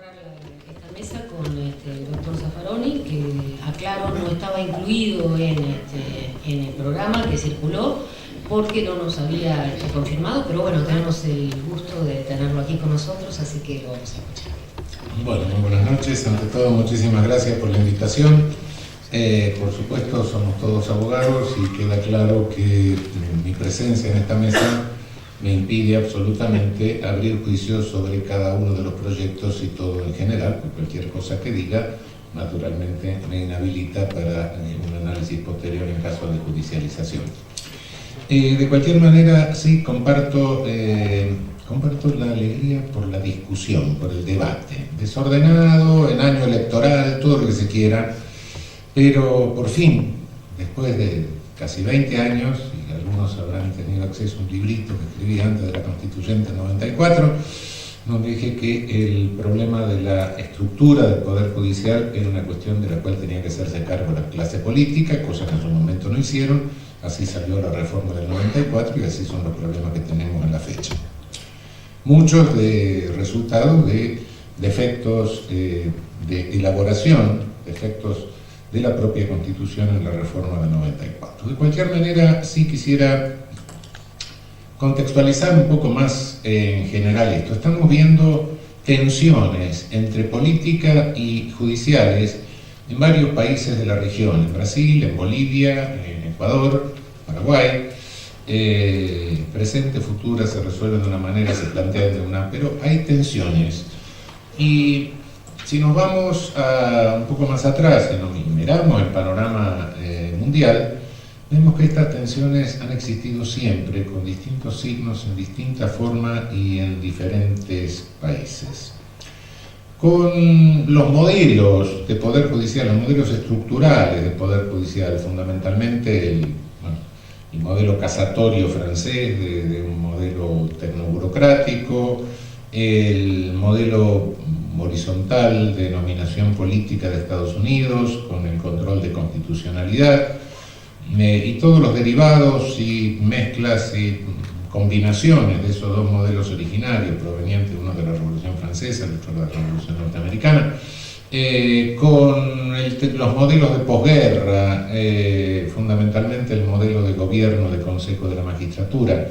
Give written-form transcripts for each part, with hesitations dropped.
cerrar esta mesa con el doctor Zaffaroni, que aclaro no estaba incluido en el programa que circuló porque no nos había confirmado, pero bueno, tenemos el gusto de tenerlo aquí con nosotros, así que lo vamos a escuchar. Bueno, muy buenas noches. Ante todo, muchísimas gracias por la invitación. Por supuesto, somos todos abogados y queda claro que mi presencia en esta mesa me impide absolutamente abrir juicios sobre cada uno de los proyectos y todo en general, porque cualquier cosa que diga, naturalmente, me inhabilita para un análisis posterior en caso de judicialización. De cualquier manera, sí, comparto la alegría por la discusión, por el debate. Desordenado, en año electoral, todo lo que se quiera, pero por fin, después de casi 20 años, y algunos habrán tenido acceso a un librito que escribí antes de la Constituyente 94, donde dije que el problema de la estructura del Poder Judicial era una cuestión de la cual tenía que hacerse cargo la clase política, cosa que en su momento no hicieron. Así salió la reforma del 94 y así son los problemas que tenemos en la fecha. Muchos de resultados de defectos de elaboración, defectos de la propia Constitución en la reforma del 94. De cualquier manera, sí quisiera contextualizar un poco más en general esto. Estamos viendo tensiones entre política y judiciales en varios países de la región, en Brasil, en Bolivia, en Ecuador, Paraguay. Presente, futura, se resuelven de una manera, se plantean de una, pero hay tensiones. Y si nos vamos un poco más atrás y miramos el panorama mundial, vemos que estas tensiones han existido siempre, con distintos signos, en distinta forma y en diferentes países. Con los modelos de poder judicial, los modelos estructurales de poder judicial, fundamentalmente el modelo casatorio francés, de un modelo tecnoburocrático, el modelo horizontal de nominación política de Estados Unidos, con el control de constitucionalidad, y todos los derivados y mezclas y combinaciones de esos dos modelos originarios, provenientes uno de la Revolución Francesa, el otro de la Revolución Norteamericana, con los modelos de posguerra, fundamentalmente el modelo de gobierno de Consejo de la Magistratura.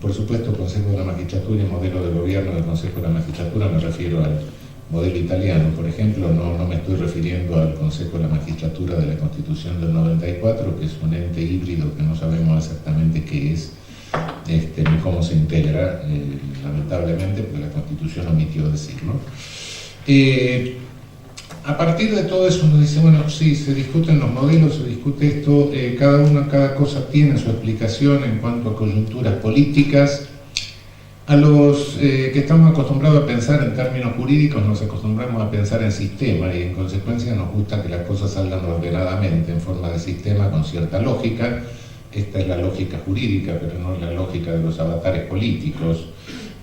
Por supuesto, Consejo de la Magistratura y modelo de gobierno del Consejo de la Magistratura me refiero al modelo italiano, por ejemplo, no me estoy refiriendo al Consejo de la Magistratura de la Constitución del 94, que es un ente híbrido que no sabemos exactamente qué es, ni cómo se integra, lamentablemente, porque la Constitución omitió decirlo. A partir de todo eso uno dice, bueno, sí, se discuten los modelos, se discute esto, cada cosa tiene su explicación en cuanto a coyunturas políticas. A los que estamos acostumbrados a pensar en términos jurídicos nos acostumbramos a pensar en sistema y en consecuencia nos gusta que las cosas salgan ordenadamente en forma de sistema con cierta lógica. Esta es la lógica jurídica, pero no es la lógica de los avatares políticos.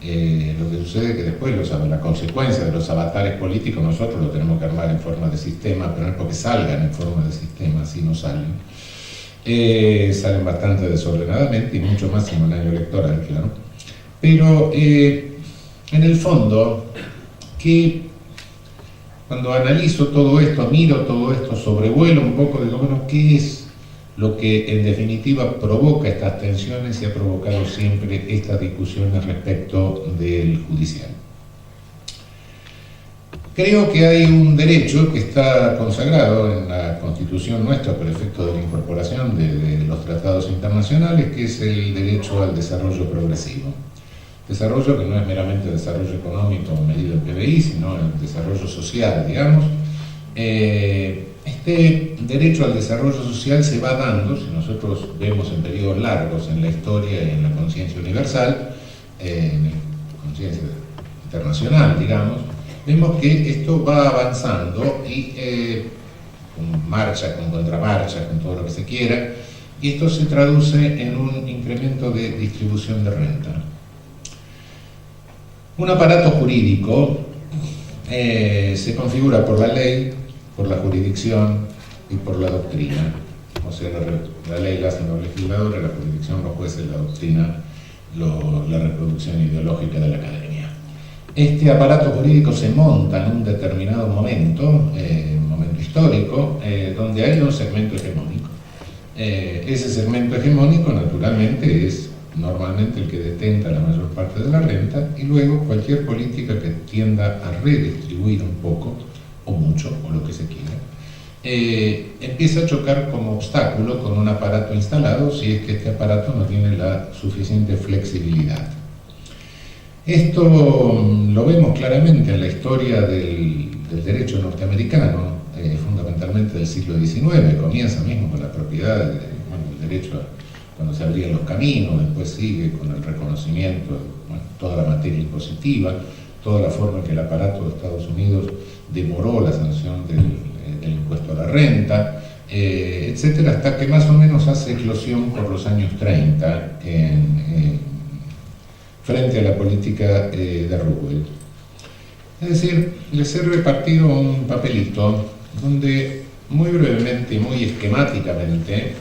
Lo que sucede es que después la consecuencia de los avatares políticos nosotros lo tenemos que armar en forma de sistema, pero no es porque salgan en forma de sistema, así no salen. Salen bastante desordenadamente y mucho más en un año electoral, claro. Pero en el fondo, que cuando analizo todo esto, miro todo esto, sobrevuelo un poco, digo, bueno, ¿qué es lo que en definitiva provoca estas tensiones y ha provocado siempre estas discusiones respecto del judicial? Creo que hay un derecho que está consagrado en la Constitución nuestra por efecto de la incorporación de los tratados internacionales, que es el derecho al desarrollo progresivo. Desarrollo que no es meramente desarrollo económico medido en PBI, sino el desarrollo social, digamos. Este derecho al desarrollo social se va dando, si nosotros vemos en periodos largos en la historia y en la conciencia universal, en la conciencia internacional, digamos, vemos que esto va avanzando y con marcha, con contramarcha, con todo lo que se quiera, y esto se traduce en un incremento de distribución de renta. Un aparato jurídico se configura por la ley, por la jurisdicción y por la doctrina. O sea, la ley la hacen los legisladores, la jurisdicción los jueces, la doctrina la reproducción ideológica de la academia. este aparato jurídico se monta en un determinado momento histórico, donde hay un segmento hegemónico. Ese segmento hegemónico, naturalmente, es normalmente el que detenta la mayor parte de la renta, y luego cualquier política que tienda a redistribuir un poco, o mucho, o lo que se quiera, empieza a chocar como obstáculo con un aparato instalado, si es que este aparato no tiene la suficiente flexibilidad. Esto lo vemos claramente en la historia del derecho norteamericano, fundamentalmente del siglo XIX. Comienza mismo con la propiedad, el derecho cuando se abrían los caminos, después sigue con el reconocimiento, toda la materia impositiva, toda la forma que el aparato de Estados Unidos demoró la sanción del impuesto a la renta, etcétera, hasta que más o menos hace eclosión por los años 30 frente a la política de Roosevelt. Es decir, les he repartido un papelito donde muy brevemente y muy esquemáticamente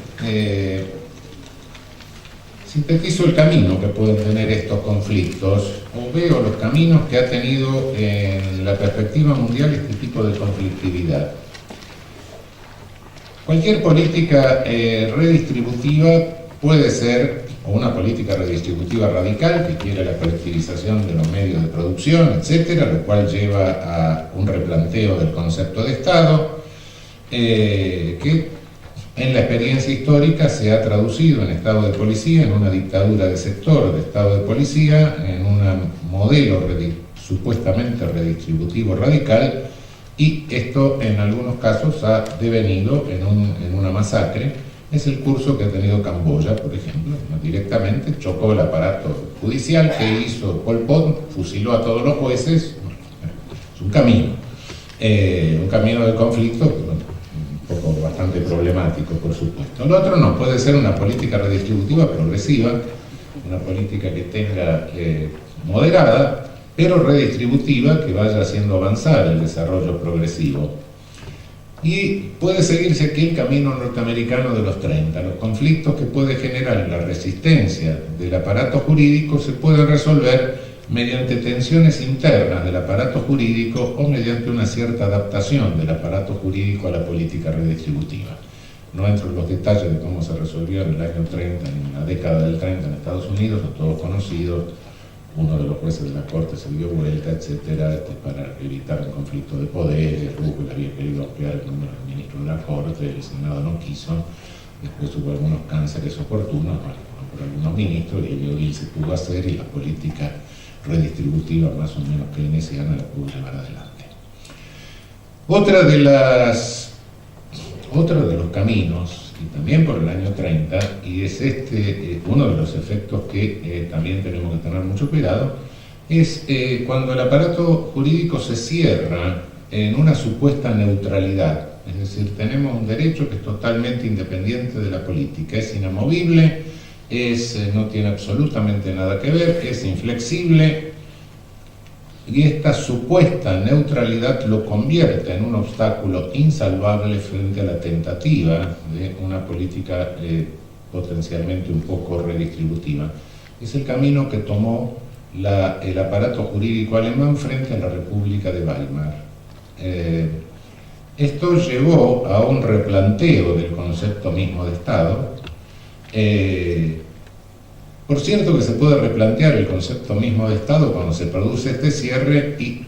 sintetizo el camino que pueden tener estos conflictos, o veo los caminos que ha tenido en la perspectiva mundial este tipo de conflictividad. Cualquier política redistributiva puede ser o una política redistributiva radical que quiere la colectivización de los medios de producción, etcétera, lo cual lleva a un replanteo del concepto de Estado, que en la experiencia histórica se ha traducido en estado de policía, en una dictadura de sector de estado de policía, en un modelo supuestamente redistributivo radical, y esto en algunos casos ha devenido en una masacre. Es el curso que ha tenido Camboya, por ejemplo. Directamente chocó el aparato judicial que hizo Pol Pot, fusiló a todos los jueces. Es un camino de conflicto, un poco bastante problemático, por supuesto. Lo otro no, puede ser una política redistributiva progresiva, una política que tenga moderada, pero redistributiva, que vaya haciendo avanzar el desarrollo progresivo. Y puede seguirse aquí el camino norteamericano de los 30. Los conflictos que puede generar la resistencia del aparato jurídico se pueden resolver mediante tensiones internas del aparato jurídico o mediante una cierta adaptación del aparato jurídico a la política redistributiva. No entro en los detalles de cómo se resolvió en el año 30, en la década del 30 en Estados Unidos, son todos conocidos. Uno de los jueces de la Corte se dio vuelta, etcétera, para evitar un conflicto de poderes. Roosevelt había querido ampliar el número de ministros de la Corte, el Senado no quiso. Después hubo algunos cánceres oportunos por algunos ministros, y el Bill se pudo hacer, y la política redistributiva más o menos keynesiana la pudo llevar adelante. Otro de los caminos, y también por el año 30, y es uno de los efectos que también tenemos que tener mucho cuidado, es cuando el aparato jurídico se cierra en una supuesta neutralidad. Es decir, tenemos un derecho que es totalmente independiente de la política, es inamovible, no tiene absolutamente nada que ver, es inflexible, y esta supuesta neutralidad lo convierte en un obstáculo insalvable frente a la tentativa de una política potencialmente un poco redistributiva. Es el camino que tomó el aparato jurídico alemán frente a la República de Weimar. Esto llevó a un replanteo del concepto mismo de Estado. Por cierto que se puede replantear el concepto mismo de Estado cuando se produce este cierre y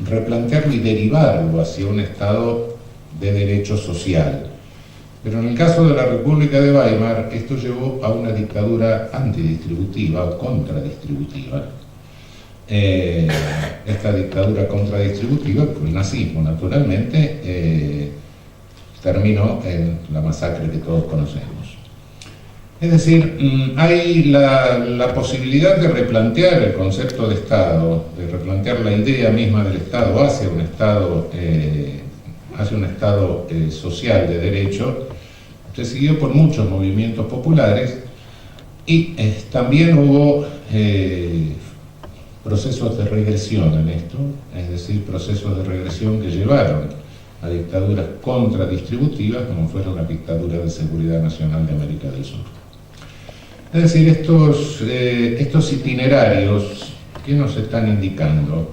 replantearlo y derivarlo hacia un Estado de derecho social. Pero en el caso de la República de Weimar, esto llevó a una dictadura antidistributiva o contradistributiva. Esta dictadura contradistributiva, con el nazismo naturalmente, terminó en la masacre que todos conocemos. Es decir, hay la posibilidad de replantear el concepto de Estado, de replantear la idea misma del Estado hacia un Estado social de derecho. Se siguió por muchos movimientos populares, y también hubo procesos de regresión en esto, es decir, procesos de regresión que llevaron a dictaduras contradistributivas, como fueron la dictadura de Seguridad Nacional de América del Sur. Es decir, estos itinerarios que nos están indicando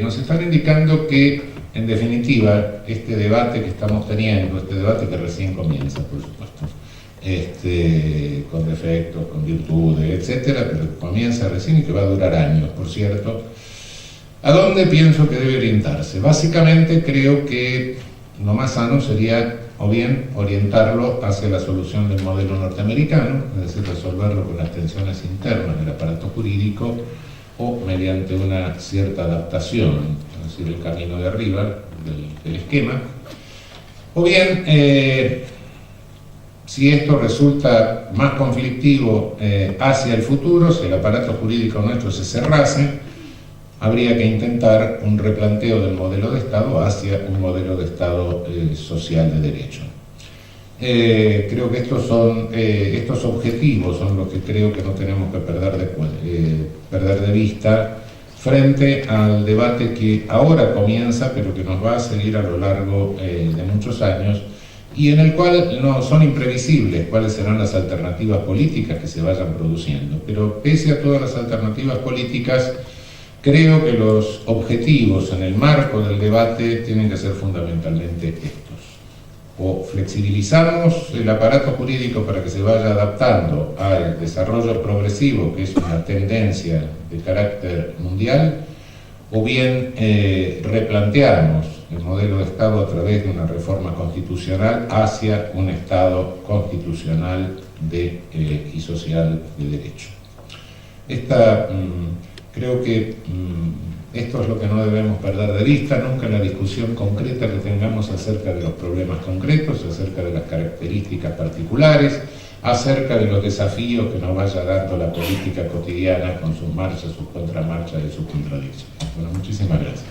nos están indicando que, en definitiva, este debate que estamos teniendo, este debate que recién comienza, por supuesto, con defectos, con virtudes, etcétera, pero comienza recién y que va a durar años, por cierto. ¿A dónde pienso que debe orientarse? Básicamente creo que lo más sano sería o bien orientarlo hacia la solución del modelo norteamericano, es decir, resolverlo con las tensiones internas del aparato jurídico o mediante una cierta adaptación, es decir, el camino de arriba del esquema, o bien si esto resulta más conflictivo hacia el futuro, si el aparato jurídico nuestro se cerrase, habría que intentar un replanteo del modelo de Estado hacia un modelo de Estado social de derecho. Creo que estos objetivos son los que creo que no tenemos que perder de vista frente al debate que ahora comienza, pero que nos va a seguir a lo largo de muchos años, y en el cual no son imprevisibles cuáles serán las alternativas políticas que se vayan produciendo. Pero pese a todas las alternativas políticas, creo que los objetivos en el marco del debate tienen que ser fundamentalmente estos. O flexibilizamos el aparato jurídico para que se vaya adaptando al desarrollo progresivo, que es una tendencia de carácter mundial, o bien replanteamos el modelo de Estado a través de una reforma constitucional hacia un Estado constitucional y social de derecho. Creo que esto es lo que no debemos perder de vista nunca en la discusión concreta que tengamos acerca de los problemas concretos, acerca de las características particulares, acerca de los desafíos que nos vaya dando la política cotidiana con sus marchas, sus contramarchas y sus contradicciones. Bueno, muchísimas gracias.